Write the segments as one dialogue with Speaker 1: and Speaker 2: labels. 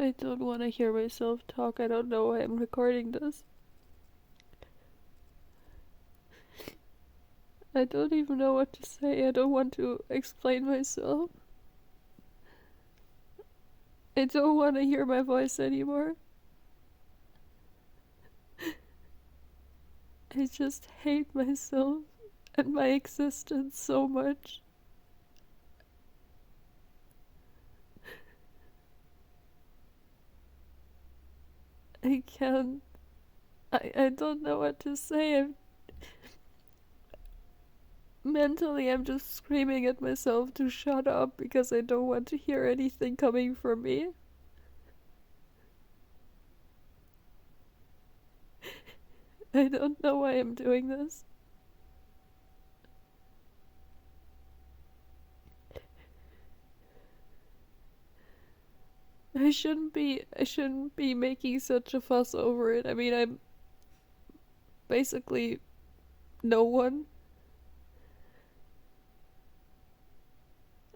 Speaker 1: I don't want to hear myself talk. I don't know why I'm recording this. I don't even know what to say. I don't want to explain myself. I don't want to hear my voice anymore. I just hate myself and my existence so much. I can't. I don't know what to say. Mentally, I'm just screaming at myself to shut up because I don't want to hear anything coming from me. I don't know why I'm doing this. I shouldn't be making such a fuss over it. I mean, I'm basically no one.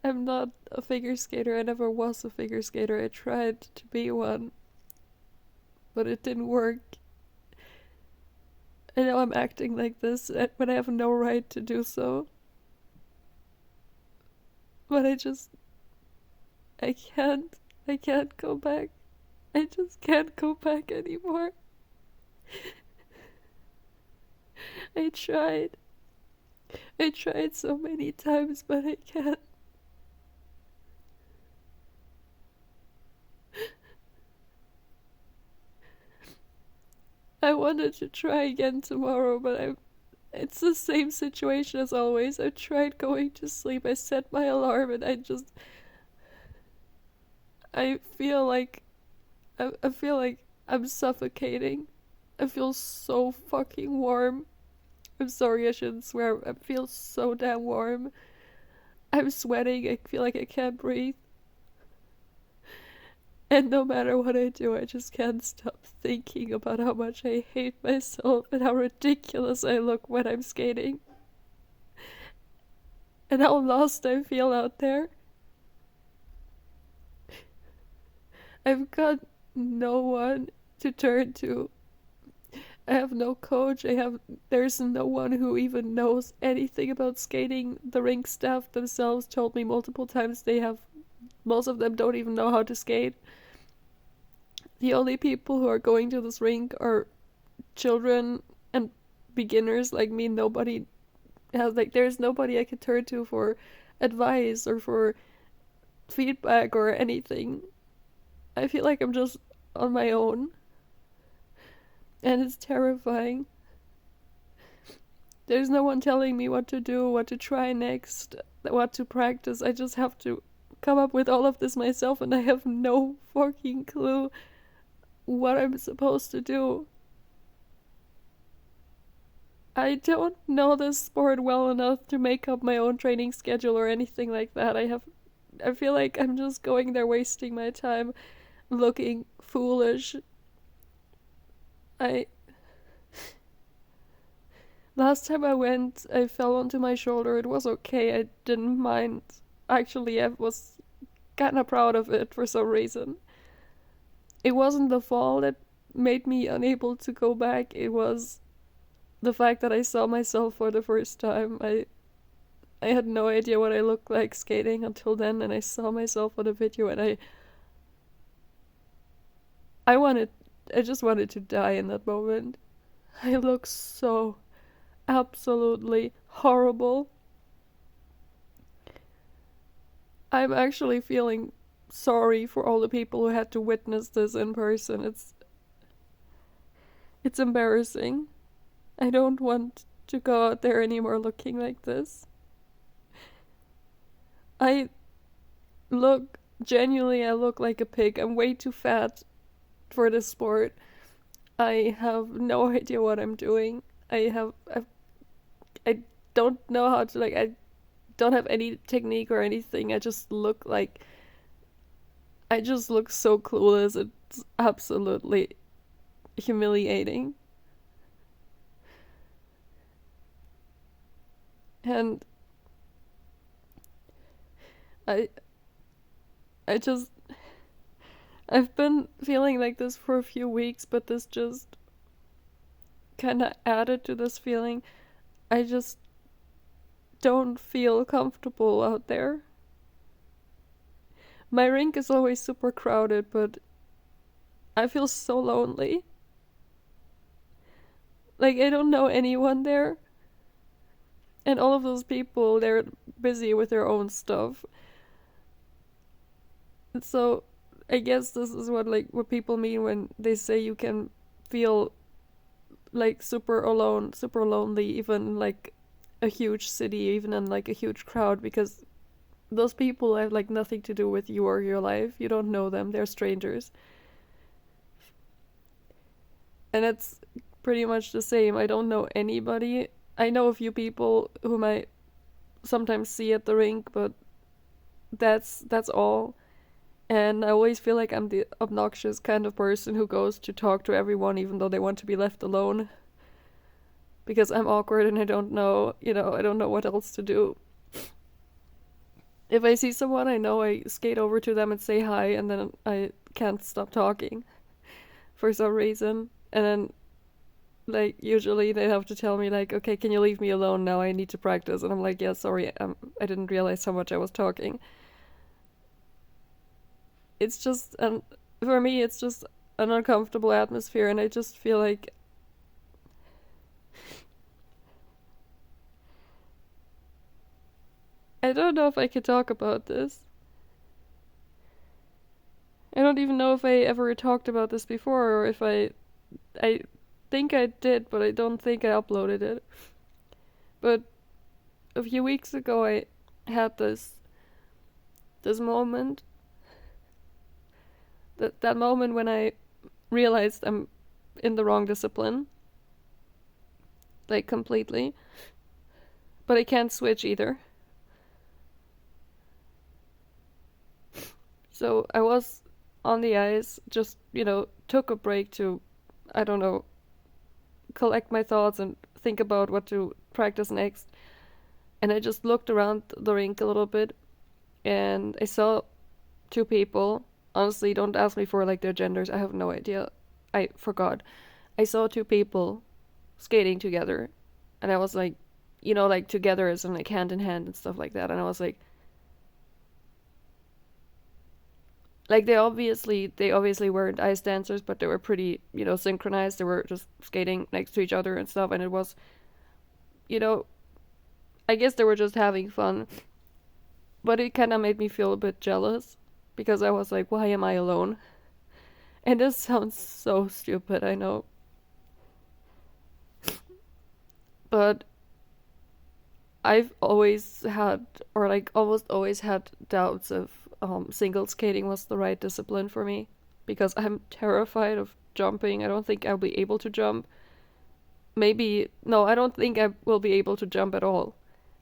Speaker 1: I'm not a figure skater. I never was a figure skater. I tried to be one, but it didn't work. I know I'm acting like this when I have no right to do so. But I can't. I can't go back. I just can't go back anymore. I tried. I tried so many times, but I can't. I wanted to try again tomorrow, but it's the same situation as always. I tried going to sleep. I set my alarm and I feel like I feel like I'm suffocating. I feel so fucking warm. I'm sorry, I shouldn't swear. I feel so damn warm. I'm sweating. I feel like I can't breathe. And no matter what I do, I just can't stop thinking about how much I hate myself and how ridiculous I look when I'm skating. And how lost I feel out there. I've got no one to turn to. I have no coach. There's no one who even knows anything about skating. The rink staff themselves told me multiple times most of them don't even know how to skate. The only people who are going to this rink are children and beginners like me. There's nobody I could turn to for advice or for feedback or anything. I feel like I'm just on my own. And it's terrifying. There's no one telling me what to do, what to try next, what to practice. I just have to come up with all of this myself, and I have no fucking clue what I'm supposed to do. I don't know this sport well enough to make up my own training schedule or anything like that. I feel like I'm just going there wasting my time looking foolish. I Last time I went, I fell onto my shoulder. It was okay. I didn't mind. Actually, I was kind of proud of it for some reason. It wasn't the fall that made me unable to go back. It was the fact that I saw myself for the first time. I had no idea what I looked like skating until then, and I saw myself on a video, and I wanted, I just wanted to die in that moment. I look so absolutely horrible. I'm actually feeling sorry for all the people who had to witness this in person. It's embarrassing. I don't want to go out there anymore looking like this. I I look like a pig. I'm way too fat for this sport. I have no idea what I'm doing. I don't know how to, I don't have any technique or anything. I just look so clueless. It's absolutely humiliating. And I I just I've been feeling like this for a few weeks, but this just kind of added to this feeling. I just don't feel comfortable out there. My rink is always super crowded, but I feel so lonely. Like, I don't know anyone there. And all of those people, they're busy with their own stuff. And so, I guess this is what people mean when they say you can feel like super alone, super lonely, even in like a huge city, even in like a huge crowd, because those people have like nothing to do with you or your life. You don't know them, they're strangers. And it's pretty much the same. I don't know anybody. I know a few people whom I sometimes see at the rink, but that's all. And I always feel like I'm the obnoxious kind of person who goes to talk to everyone even though they want to be left alone. Because I'm awkward and I don't know, I don't know what else to do. If I see someone I know, I skate over to them and say hi, and then I can't stop talking for some reason. And then, like, usually they have to tell me, like, okay, can you leave me alone now? I need to practice. And I'm like, yeah, sorry, I didn't realize how much I was talking. It's just, for me, it's just an uncomfortable atmosphere, and I just feel like I don't know if I could talk about this. I don't even know if I ever talked about this before, or if I think I did, but I don't think I uploaded it. But a few weeks ago, I had this moment, that moment when I realized I'm in the wrong discipline, like completely. But I can't switch either. So I was on the ice, just, took a break to, I don't know, collect my thoughts and think about what to practice next. And I just looked around the rink a little bit, and I saw two people. Honestly, don't ask me for like their genders. I have no idea. I forgot. I saw two people skating together, and I was like, like together as in like hand in hand and stuff like that. And I was like they obviously weren't ice dancers, but they were pretty, synchronized. They were just skating next to each other and stuff, and it was, you know, I guess they were just having fun. But it kind of made me feel a bit jealous because I was like, why am I alone? And this sounds so stupid, I know. But I've always had, or like almost always had, doubts if single skating was the right discipline for me because I'm terrified of jumping. I don't think I'll be able to jump. Maybe, no, I don't think I will be able to jump at all.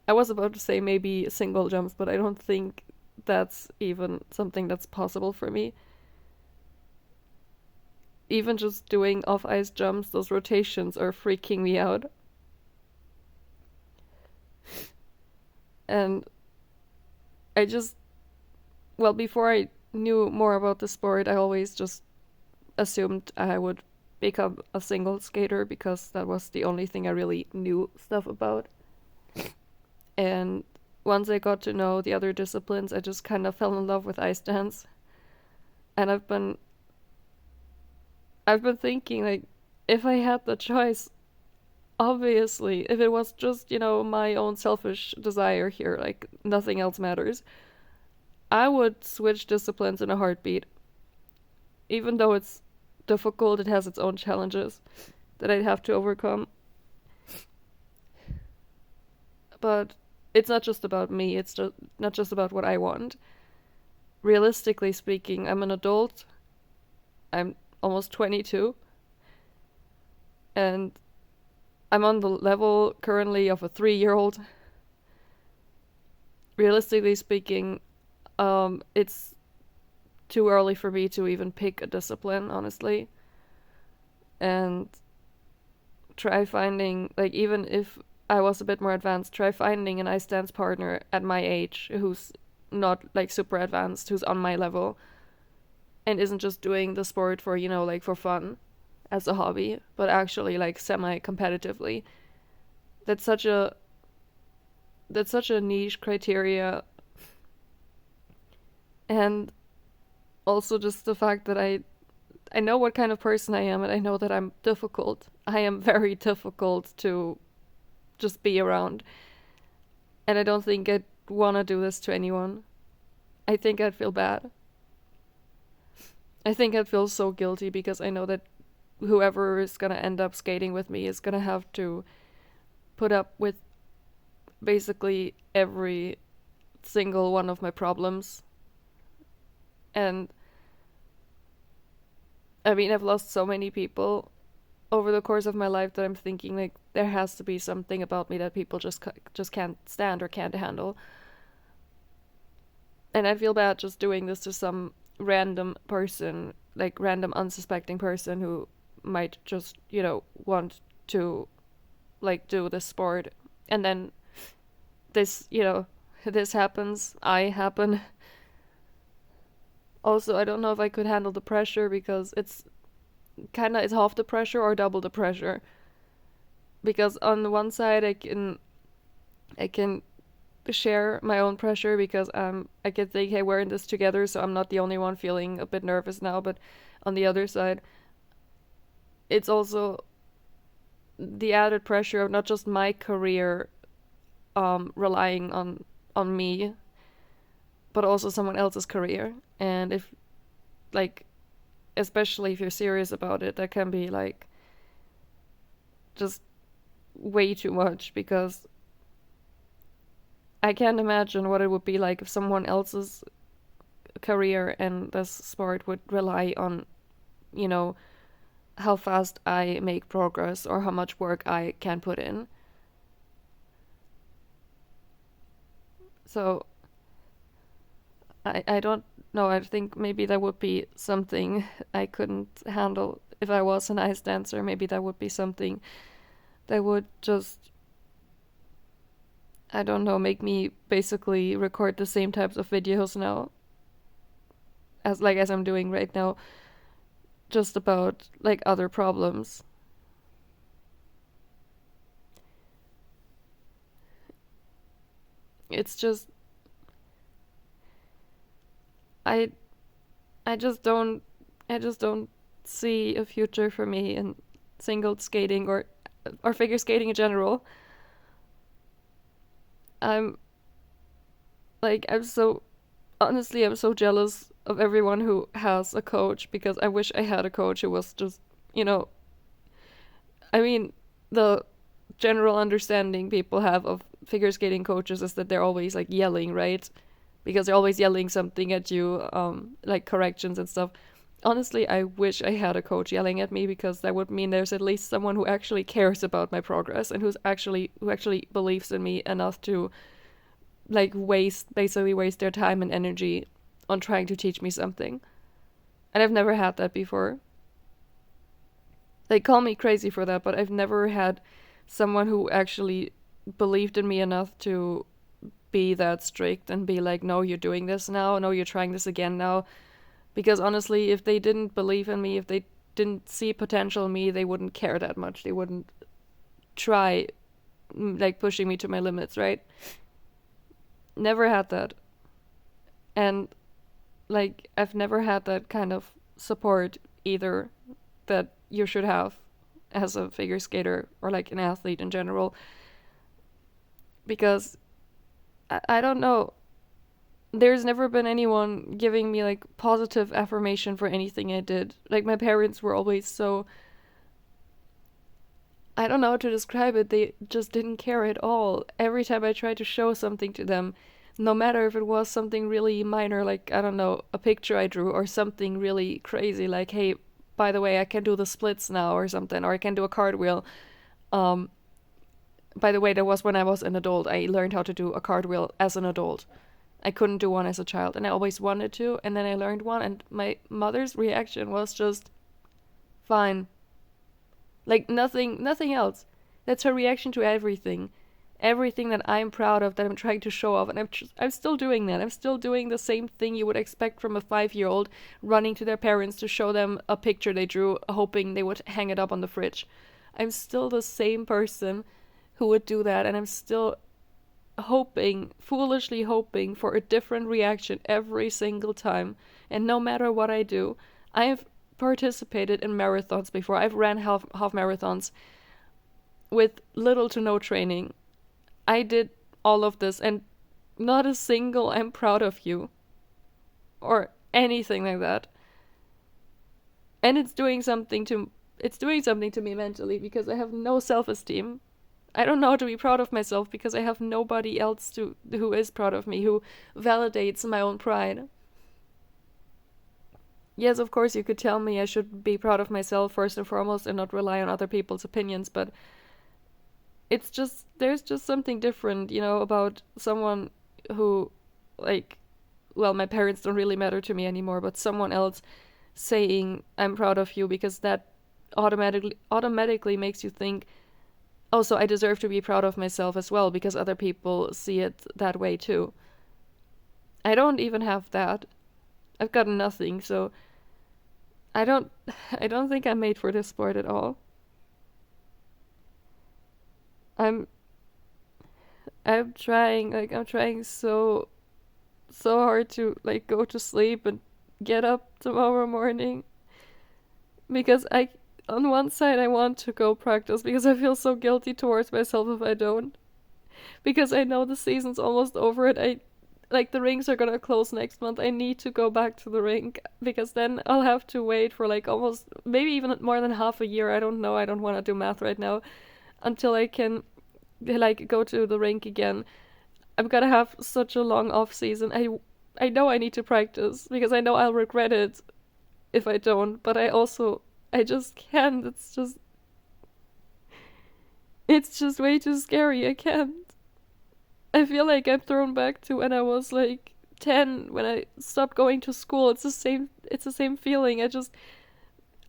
Speaker 1: I was about to say maybe single jumps, but I don't think that's even something that's possible for me. Even just doing off ice jumps, those rotations are freaking me out. And I just, well, before I knew more about the sport, I always just assumed I would become a single skater because that was the only thing I really knew stuff about. And once I got to know the other disciplines, I just kind of fell in love with ice dance. And I've been thinking like if I had the choice, obviously, if it was just, my own selfish desire here, like nothing else matters, I would switch disciplines in a heartbeat. Even though it's difficult, it has its own challenges that I'd have to overcome. But it's not just about me, it's just not just about what I want. Realistically speaking, I'm an adult. I'm almost 22, and I'm on the level currently of a 3-year-old. Realistically speaking, it's too early for me to even pick a discipline, honestly. And try finding, like, even if I was a bit more advanced, try finding an ice dance partner at my age who's not, like, super advanced, who's on my level. and isn't just doing the sport for, like for fun as a hobby, but actually like semi-competitively. That's such a niche criteria. And also just the fact that I know what kind of person I am, and I know that I'm difficult. I am very difficult to just be around. And I don't think I'd want to do this to anyone. I think I'd feel bad. I think I'd feel so guilty because I know that whoever is going to end up skating with me is going to have to put up with basically every single one of my problems. And I mean, I've lost so many people over the course of my life that I'm thinking like there has to be something about me that people just can't stand or can't handle. And I feel bad just doing this to some random person, like random unsuspecting person who might just, want to like do this sport. And then this, this happens, I happen. Also, I don't know if I could handle the pressure because it's half the pressure or double the pressure. Because on the one side I can share my own pressure because I can think, hey, we're in this together, so I'm not the only one feeling a bit nervous now. But on the other side, it's also the added pressure of not just my career relying on me, but also someone else's career. And if, like, especially if you're serious about it, that can be like just way too much, because I can't imagine what it would be like if someone else's career and this sport would rely on, how fast I make progress or how much work I can put in. So I don't know. I think maybe that would be something I couldn't handle if I was an ice dancer. Maybe that would be something that would just, I don't know, make me basically record the same types of videos now as I'm doing right now, just about like other problems. It's just I I just don't see a future for me in single skating or figure skating in general. I'm I'm so honestly, I'm so jealous of everyone who has a coach, because I wish I had a coach who was just, I mean, the general understanding people have of figure skating coaches is that they're always like yelling, right? Because they're always yelling something at you, like corrections and stuff. Honestly, I wish I had a coach yelling at me, because that would mean there's at least someone who actually cares about my progress and who actually believes in me enough to like basically waste their time and energy on trying to teach me something. And I've never had that before. Like, call me crazy for that, but I've never had someone who actually believed in me enough to be that strict and be like, no, you're doing this now, no, you're trying this again now. Because honestly, if they didn't believe in me, if they didn't see potential in me, they wouldn't care that much. They wouldn't try like pushing me to my limits, right? Never had that. And like, I've never had that kind of support either that you should have as a figure skater or like an athlete in general. Because I don't know, there's never been anyone giving me like positive affirmation for anything I did. Like, my parents were always so, I don't know how to describe it, they just didn't care at all. Every time I tried to show something to them, no matter if it was something really minor, like, I don't know, a picture I drew, or something really crazy, like, hey, by the way, I can do the splits now or something, or I can do a cartwheel. Um, by the way, that was when I was an adult. I learned how to do a cartwheel as an adult. I couldn't do one as a child, and I always wanted to, and then I learned one, and my mother's reaction was just fine. Like, nothing else. That's her reaction to everything. everything that I'm proud of, that I'm trying to show off. And I'm still doing that. I'm still doing the same thing you would expect from a 5-year-old, running to their parents to show them a picture they drew, hoping they would hang it up on the fridge. I'm still the same person who would do that, and I'm still hoping, foolishly hoping, for a different reaction every single time. And no matter what I do, I've participated in marathons before. I've ran half marathons with little to no training. I did all of this, and not a single "I'm proud of you" or anything like that. And it's doing something to me mentally, because I have no self-esteem. I don't know how to be proud of myself because I have nobody else who is proud of me, who validates my own pride. Yes, of course, you could tell me I should be proud of myself first and foremost and not rely on other people's opinions, but there's just something different, about someone who, like, well, my parents don't really matter to me anymore, but someone else saying "I'm proud of you," because that automatically makes you think, oh, so I deserve to be proud of myself as well because other people see it that way too. I don't even have that. I've got nothing, so I don't I don't think I'm made for this sport at all. I'm I'm trying so hard to like go to sleep and get up tomorrow morning, because I on one side I want to go practice because I feel so guilty towards myself if I don't, because I know the season's almost over and I like the rinks are gonna close next month. I need to go back to the rink because then I'll have to wait for like almost maybe even more than half a year. I don't know. I don't want to do math right now until I can like go to the rink again. I'm gonna have such a long off season. I know I need to practice because I know I'll regret it if I don't, but I just can't. It's just way too scary. I can't. I feel like I'm thrown back to when I was like 10, when I stopped going to school. It's the same feeling.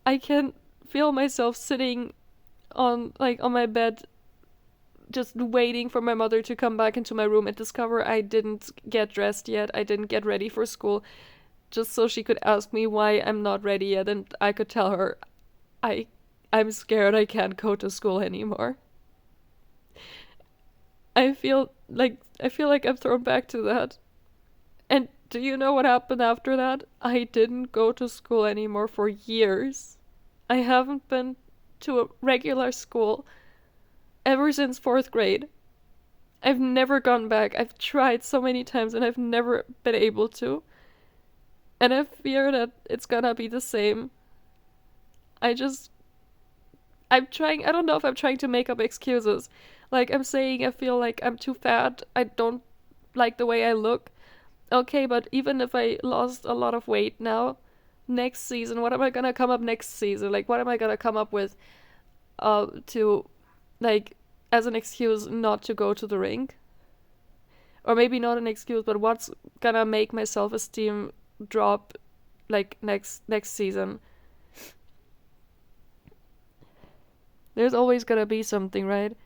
Speaker 1: I can't feel myself sitting on my bed just waiting for my mother to come back into my room and discover I didn't get dressed yet. I didn't get ready for school, just so she could ask me why I'm not ready yet, and I could tell her I I'm scared I can't go to school anymore. I feel like I'm thrown back to that. And do you know what happened after that? I didn't go to school anymore for years. I haven't been to a regular school ever since fourth grade. I've never gone back. I've tried so many times and I've never been able to. And I fear that it's gonna be the same. I just I'm trying, I don't know if I'm trying to make up excuses. Like I'm saying I feel like I'm too fat. I don't like the way I look. Okay, but even if I lost a lot of weight now, next season, what am I gonna come up next season? Like what am I gonna come up with to like as an excuse not to go to the rink? Or maybe not an excuse, but what's gonna make my self-esteem drop like next season? There's always gonna be something, right?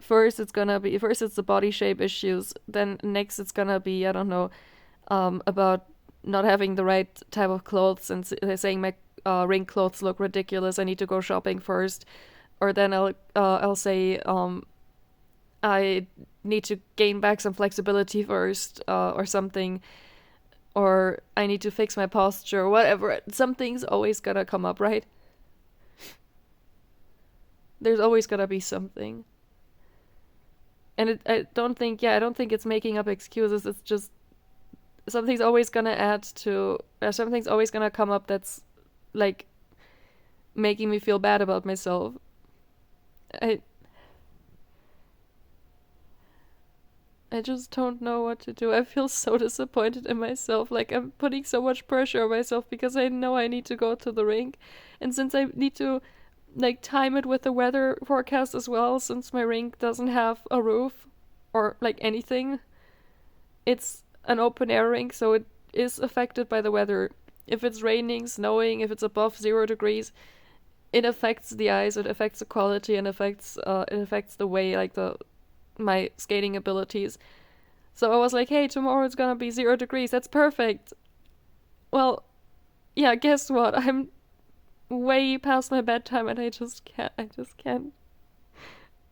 Speaker 1: First it's the body shape issues, then next it's gonna be, I don't know, about not having the right type of clothes, and they're saying my rink clothes look ridiculous. I need to go shopping first, or then I'll say I need to gain back some flexibility first, or something, or I need to fix my posture, or whatever. Something's always gonna come up, right? There's always gonna be something. And I don't think it's making up excuses. It's just something's always gonna something's always gonna come up that's like making me feel bad about myself. I I just don't know what to do. I feel so disappointed in myself. Like I'm putting so much pressure on myself because I know I need to go to the rink. And since I need to like time it with the weather forecast as well, since my rink doesn't have a roof or like anything, it's an open air rink, so it is affected by the weather. If it's raining, snowing, if it's above 0 degrees, it affects the eyes, it affects the quality, and it affects the way like the my skating abilities. So I was like, hey, tomorrow it's gonna be 0 degrees. That's perfect. Well, yeah, guess what? I'm way past my bedtime and I just can't. I just can't.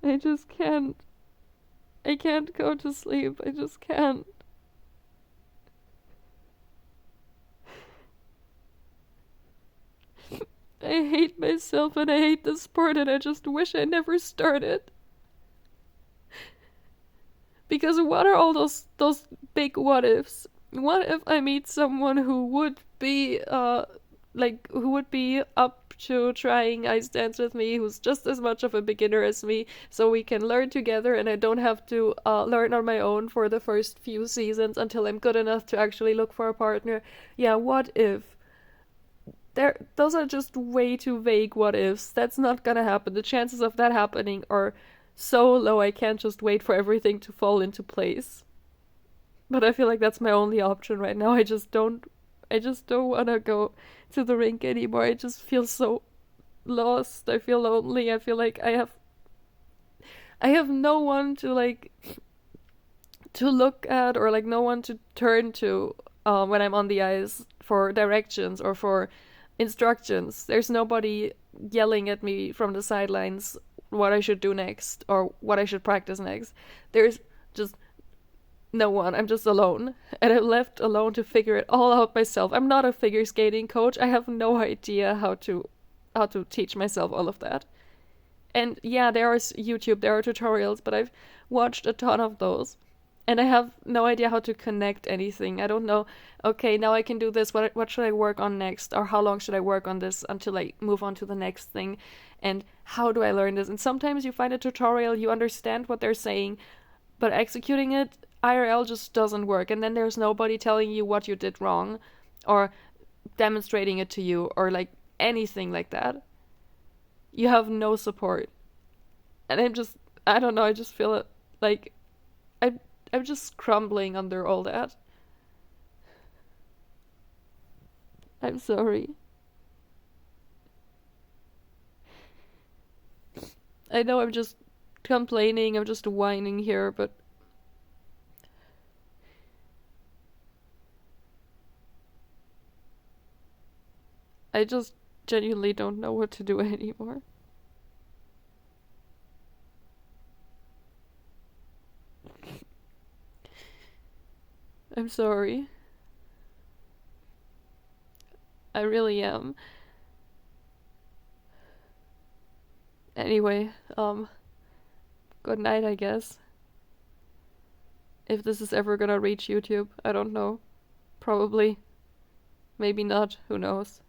Speaker 1: I just can't. I can't go to sleep. I just can't. I hate myself and I hate the sport and I just wish I never started. Because what are all those big what ifs? What if I meet someone who would be who would be up to trying ice dance with me, who's just as much of a beginner as me, so we can learn together and I don't have to learn on my own for the first few seasons until I'm good enough to actually look for a partner. Yeah, what if? Those are just way too vague what ifs. That's not gonna happen. The chances of that happening are so low I can't just wait for everything to fall into place. But I feel like that's my only option right now. I just don't wanna go to the rink anymore. I just feel so lost. I feel lonely. I feel like I have no one to to look at or like no one to turn to when I'm on the ice for directions or for instructions. There's nobody yelling at me from the sidelines what I should do next or what I should practice next. There's just no one. I'm just alone. And I'm left alone to figure it all out myself. I'm not a figure skating coach. I have no idea how to teach myself all of that. And yeah, there is YouTube, there are tutorials, but I've watched a ton of those. And I have no idea how to connect anything. I don't know, okay, now I can do this. What should I work on next? Or how long should I work on this until I move on to the next thing? And how do I learn this? And sometimes you find a tutorial, you understand what they're saying, but executing it IRL just doesn't work. And then there's nobody telling you what you did wrong or demonstrating it to you or like anything like that. You have no support. And I don't know, I just feel it like I I'm just crumbling under all that. I'm sorry. I know I'm just complaining, I'm just whining here, but I just genuinely don't know what to do anymore. I'm sorry. I really am. Anyway, good night, I guess. If this is ever gonna reach YouTube, I don't know. Probably. Maybe not. Who knows?